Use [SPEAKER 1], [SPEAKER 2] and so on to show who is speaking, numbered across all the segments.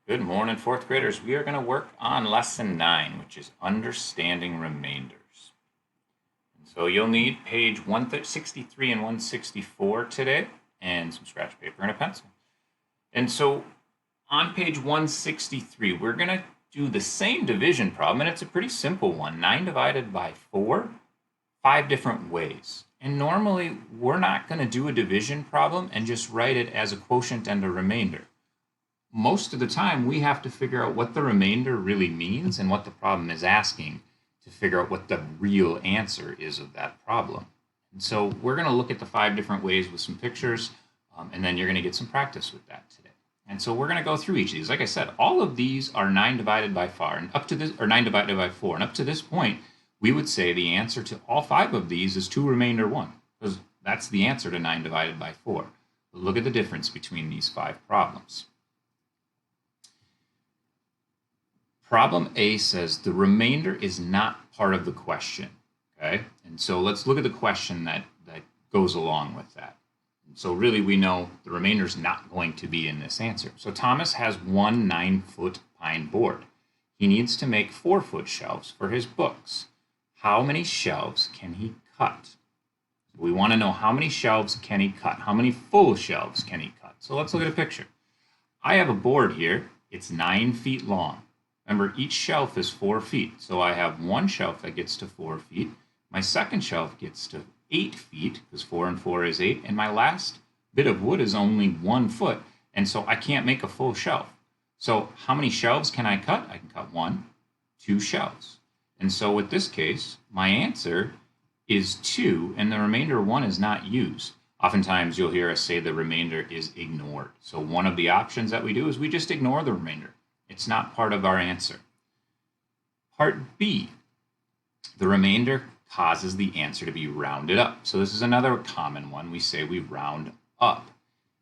[SPEAKER 1] Good morning, fourth graders. We are going to work on lesson 9, which is understanding remainders. And so you'll need page 163 and 164 today, and some scratch paper and a pencil. And so on page 163, we're going to do the same division problem, and it's a pretty simple one. 9 divided by 4, 5 different ways. And normally, we're not going to do a division problem and just write it as a quotient and a remainder. Most of the time, we have to figure out what the remainder really means and what the problem is asking to figure out what the real answer is of that problem. And so we're going to look at the 5 different ways with some pictures, and then you're going to get some practice with that today. And so we're going to go through each of these. Like I said, all of these are 9 divided by 4, and up to this, or 9 divided by 4, and up to this point, we would say the answer to all 5 of these is 2 remainder 1, because that's the answer to 9 divided by 4. But look at the difference between these 5 problems. Problem A says the remainder is not part of the question, okay? And so let's look at the question that goes along with that. And so really we know the remainder is not going to be in this answer. So Thomas has one 9-foot pine board. He needs to make 4-foot shelves for his books. How many shelves can he cut? We want to know how many shelves can he cut? How many full shelves can he cut? So let's look at a picture. I have a board here. It's 9 feet long. Remember, each shelf is 4 feet. So I have one shelf that gets to 4 feet. My second shelf gets to 8 feet, because 4 and 4 is 8. And my last bit of wood is only 1 foot. And so I can't make a full shelf. So how many shelves can I cut? I can cut 1, 2 shelves. And so with this case, my answer is 2, and the remainder 1 is not used. Oftentimes you'll hear us say the remainder is ignored. So one of the options that we do is we just ignore the remainder. It's not part of our answer. Part B, the remainder causes the answer to be rounded up. So this is another common one. We say we round up.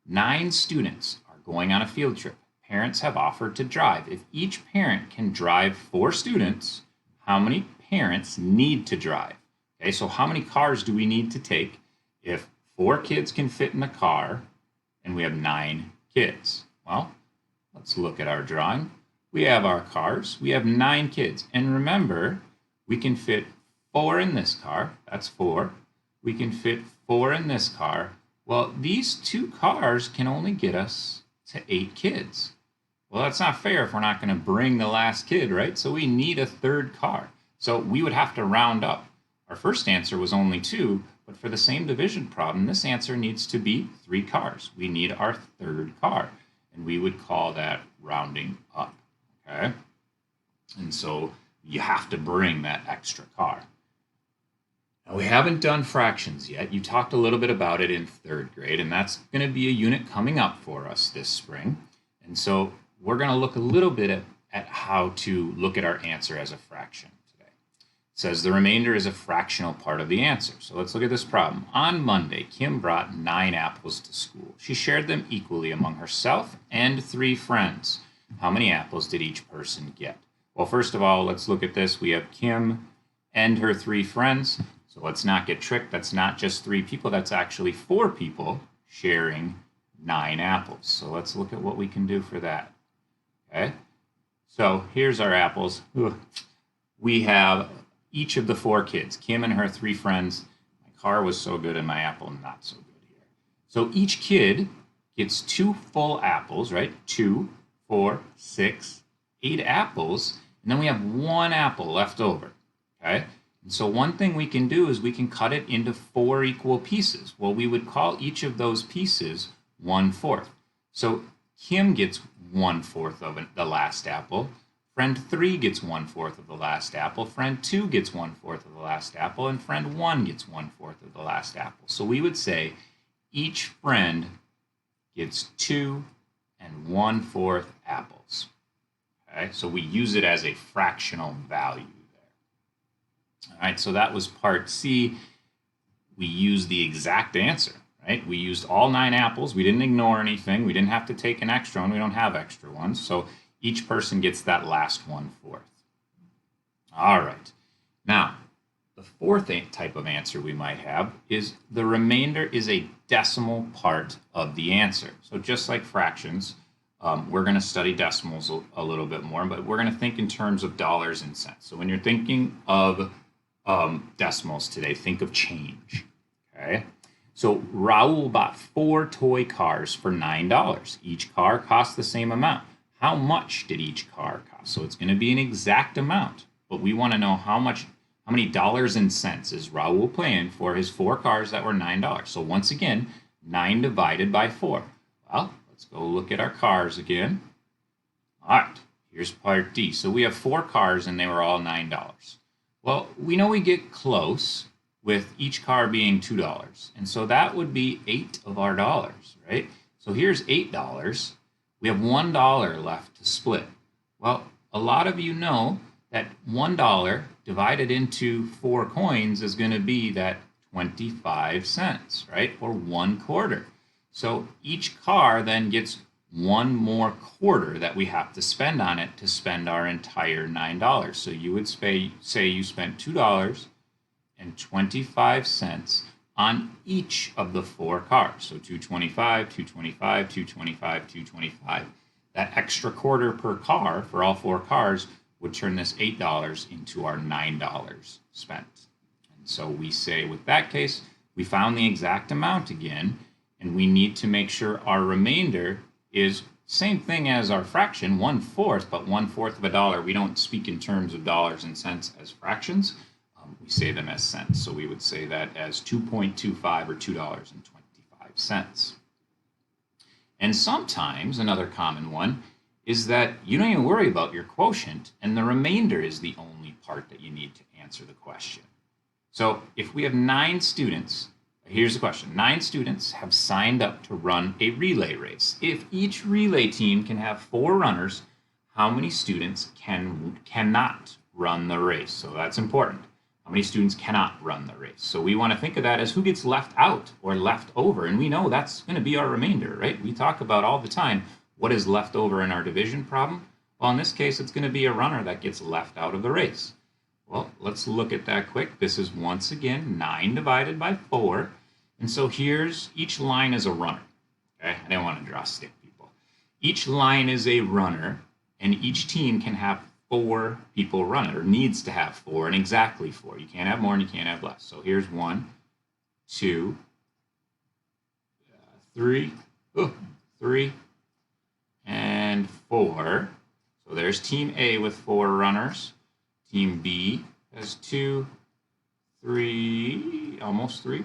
[SPEAKER 1] 9 students are going on a field trip. Parents have offered to drive. If each parent can drive 4 students, how many parents need to drive? Okay, so how many cars do we need to take if 4 kids can fit in the car and we have 9 kids? Well, let's look at our drawing. We have our cars. We have 9 kids. And remember, we can fit 4 in this car. That's 4. We can fit 4 in this car. Well, these 2 cars can only get us to 8 kids. Well, that's not fair if we're not going to bring the last kid, right? So we need a 3rd car. So we would have to round up. Our first answer was only 2, but for the same division problem, this answer needs to be 3 cars. We need our 3rd car. And we would call that rounding up, okay? And so you have to bring that extra car. Now, we haven't done fractions yet. You talked a little bit about it in 3rd grade, and that's going to be a unit coming up for us this spring. And so we're going to look a little bit at how to look at our answer as a fraction. Says the remainder is a fractional part of the answer. So let's look at this problem. On Monday, Kim brought 9 apples to school. She shared them equally among herself and 3 friends. How many apples did each person get? Well, first of all, let's look at this. We have Kim and her 3 friends. So let's not get tricked. That's not just 3 people. That's actually 4 people sharing 9 apples. So let's look at what we can do for that. Okay. So here's our apples. We have each of the 4 kids, Kim and her 3 friends. My car was so good and my apple not so good here. So each kid gets 2 full apples, right? 2, 4, 6, 8 apples. And then we have 1 apple left over, okay? And so one thing we can do is we can cut it into 4 equal pieces. Well, we would call each of those pieces 1/4. So Kim gets 1/4 of the last apple. Friend 3 gets 1/4 of the last apple. Friend 2 gets 1/4 of the last apple. And friend 1 gets 1/4 of the last apple. So we would say each friend gets 2 and 1/4 apples. Okay, so we use it as a fractional value there. All right, so that was part C. We used the exact answer, right? We used all 9 apples. We didn't ignore anything. We didn't have to take an extra one. We don't have extra ones. So each person gets that last 1/4. All right. Now, the 4th type of answer we might have is the remainder is a decimal part of the answer. So just like fractions, we're going to study decimals a little bit more, but we're going to think in terms of dollars and cents. So when you're thinking of decimals today, think of change. Okay. So Raul bought 4 toy cars for $9. Each car cost the same amount. How much did each car cost? So it's going to be an exact amount, but we want to know how many dollars and cents is Raul paying for his 4 cars that were $9. So once again, 9 divided by 4. Well, let's go look at our cars again. All right, here's part D. So we have 4 cars and they were all $9. Well, we know we get close with each car being $2. And so that would be 8 of our dollars, right? So here's $8. We have $1 left to split. Well, a lot of you know that $1 divided into 4 coins is going to be that 25 cents, right? Or 1/4. So each car then gets 1 more quarter that we have to spend on it to spend our entire $9. So you would say you spent $2.25 on each of the 4 cars. So 225, 225, 225, 225. That extra quarter per car for all 4 cars would turn this $8 into our $9 spent. And so we say with that case, we found the exact amount again, and we need to make sure our remainder is same thing as our fraction, 1/4, but 1/4 of a dollar. We don't speak in terms of dollars and cents as fractions. We say them as cents. So we would say that as 2.25 or $2.25. And sometimes another common one is that you don't even worry about your quotient and the remainder is the only part that you need to answer the question. So if we have 9 students, here's the question. 9 students have signed up to run a relay race. If each relay team can have 4 runners, how many students cannot run the race? So that's important. How many students cannot run the race? So we want to think of that as who gets left out or left over. And we know that's going to be our remainder, right? We talk about all the time what is left over in our division problem. Well, in this case, it's going to be a runner that gets left out of the race. Well, let's look at that quick. This is once again 9 divided by 4. And so here's each line is a runner. Okay, I didn't want to draw stick people. Each line is a runner, and each team can have 4 people run it, or needs to have 4, and exactly 4. You can't have more and you can't have less. So here's 1, 2, 3, 3, and 4. So there's Team A with 4 runners. Team B has 2, 3, almost 3,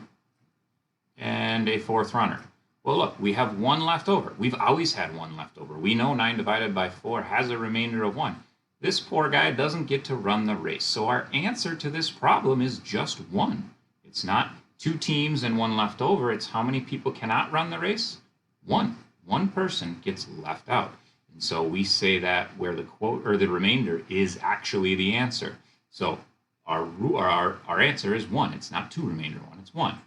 [SPEAKER 1] and a 4th runner. Well, look, we have 1 left over. We've always had 1 left over. We know 9 divided by 4 has a remainder of 1. This poor guy doesn't get to run the race. So our answer to this problem is just 1. It's not 2 teams and 1 left over. It's how many people cannot run the race? 1. 1 person gets left out. And so we say that where the quote or the remainder is actually the answer. So our answer is 1. It's not 2 remainder 1. It's 1.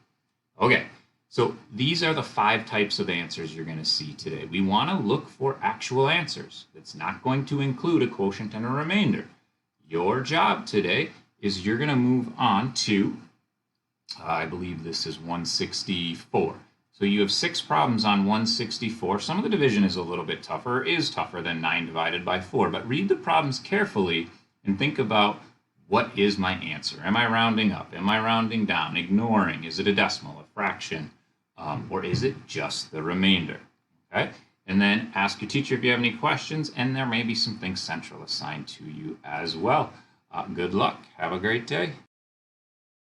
[SPEAKER 1] Okay. So these are the 5 types of answers you're going to see today. We want to look for actual answers. That's not going to include a quotient and a remainder. Your job today is you're going to move on to, I believe this is 164. So you have 6 problems on 164. Some of the division is a little bit tougher, is tougher than 9 divided by 4. But read the problems carefully and think about, what is my answer? Am I rounding up? Am I rounding down? Ignoring? Is it a decimal, a fraction? Or is it just the remainder? Okay, and then ask your teacher if you have any questions, and there may be some things central assigned to you as well. Good luck. Have a great day.